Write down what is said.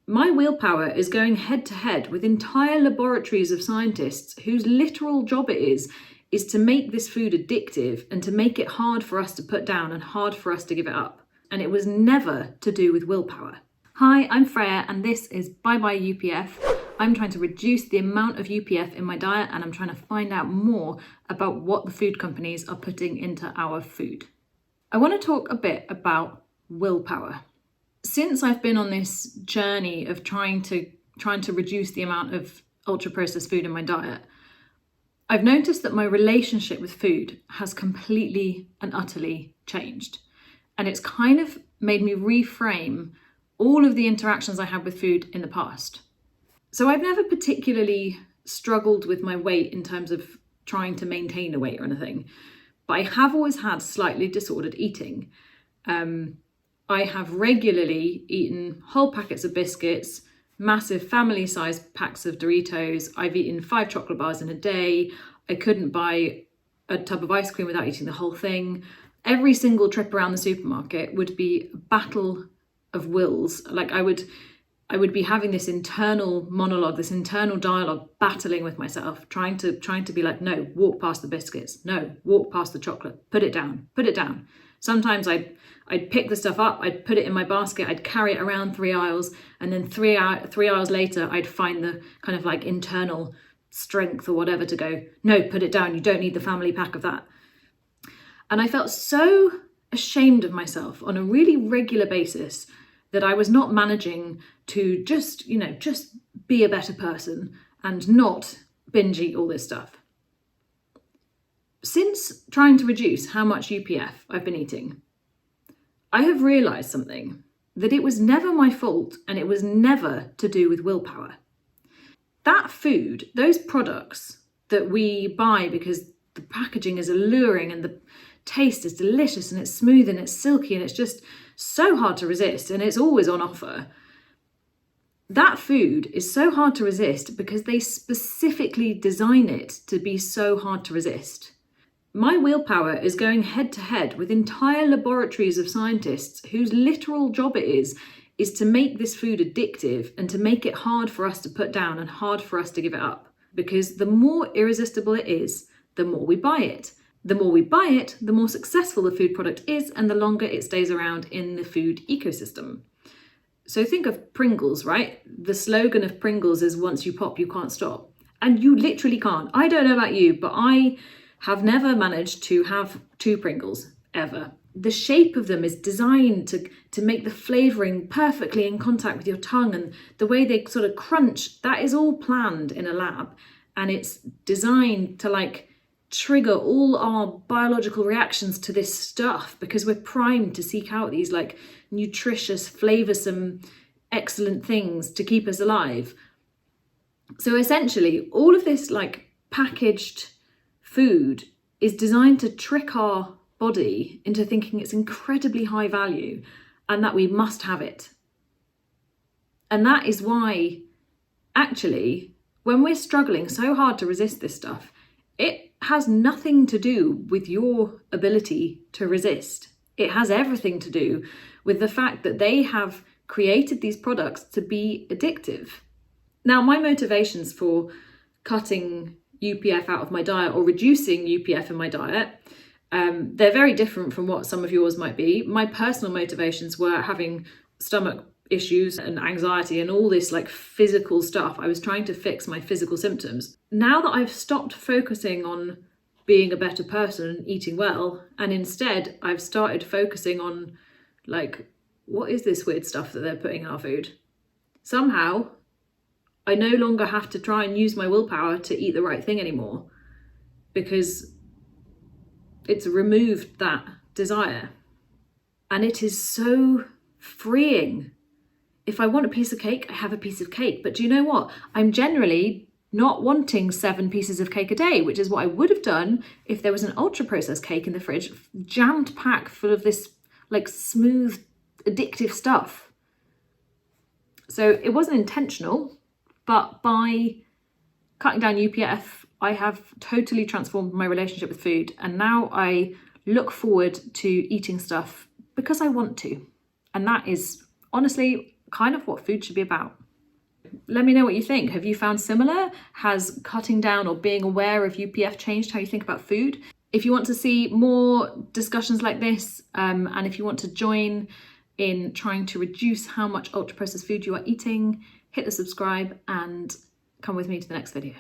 My willpower is going head to head with entire laboratories of scientists whose literal job it is to make this food addictive and to make it hard for us to put down and hard for us to give it up. And it was never to do with willpower. Hi, I'm Freya and this is Bye Bye UPF. I'm trying to reduce the amount of UPF in my diet and I'm trying to find out more about what the food companies are putting into our food. I want to talk a bit about willpower. Since I've been on this journey of trying to reduce the amount of ultra-processed food in my diet, I've noticed that my relationship with food has completely and utterly changed. And it's kind of made me reframe all of the interactions I had with food in the past. So I've never particularly struggled with my weight in terms of trying to maintain a weight or anything, but I have always had slightly disordered eating. I have regularly eaten whole packets of biscuits, massive family-sized packs of Doritos. I've eaten 5 chocolate bars in a day. I couldn't buy a tub of ice cream without eating the whole thing. Every single trip around the supermarket would be a battle of wills. Like I would be having this internal monologue, this internal dialogue, battling with myself, trying to be like, no, walk past the biscuits. No, walk past the chocolate. Put it down. Put it down. Sometimes I'd pick the stuff up, I'd put it in my basket, I'd carry it around 3 aisles, and then three hours later, I'd find the kind of like internal strength or whatever to go, no, put it down, you don't need the family pack of that. And I felt so ashamed of myself on a really regular basis that I was not managing to just be a better person and not binge eat all this stuff. Since trying to reduce how much UPF I've been eating, I have realised something, that it was never my fault and it was never to do with willpower. That food, those products that we buy because the packaging is alluring and the taste is delicious and it's smooth and it's silky and it's just so hard to resist and it's always on offer. That food is so hard to resist because they specifically design it to be so hard to resist. My willpower is going head to head with entire laboratories of scientists whose literal job it is to make this food addictive and to make it hard for us to put down and hard for us to give it up. Because the more irresistible it is, the more we buy it. The more we buy it, the more successful the food product is and the longer it stays around in the food ecosystem. So think of Pringles, right? The slogan of Pringles is once you pop, you can't stop. And you literally can't. I don't know about you, but I have never managed to have 2 Pringles, ever. The shape of them is designed to make the flavouring perfectly in contact with your tongue, and the way they sort of crunch, that is all planned in a lab. And it's designed to trigger all our biological reactions to this stuff because we're primed to seek out these nutritious, flavoursome, excellent things to keep us alive. So essentially, all of this packaged food is designed to trick our body into thinking it's incredibly high value and that we must have it. And that is why, actually, when we're struggling so hard to resist this stuff, it has nothing to do with your ability to resist. It has everything to do with the fact that they have created these products to be addictive. Now, my motivations for cutting UPF out of my diet or reducing UPF in my diet, they're very different from what some of yours might be. My personal motivations were having stomach issues and anxiety and all this physical stuff. I was trying to fix my physical symptoms. Now that I've stopped focusing on being a better person and eating well, and instead I've started focusing on what is this weird stuff that they're putting in our food? Somehow, I no longer have to try and use my willpower to eat the right thing anymore because it's removed that desire. And it is so freeing. If I want a piece of cake, I have a piece of cake. But do you know what? I'm generally not wanting 7 pieces of cake a day, which is what I would have done if there was an ultra-processed cake in the fridge, jammed packed full of this smooth, addictive stuff. So it wasn't intentional. But by cutting down UPF, I have totally transformed my relationship with food. And now I look forward to eating stuff because I want to. And that is honestly kind of what food should be about. Let me know what you think. Have you found similar? Has cutting down or being aware of UPF changed how you think about food? If you want to see more discussions like this, and if you want to join in trying to reduce how much ultra-processed food you are eating, hit the subscribe and come with me to the next video.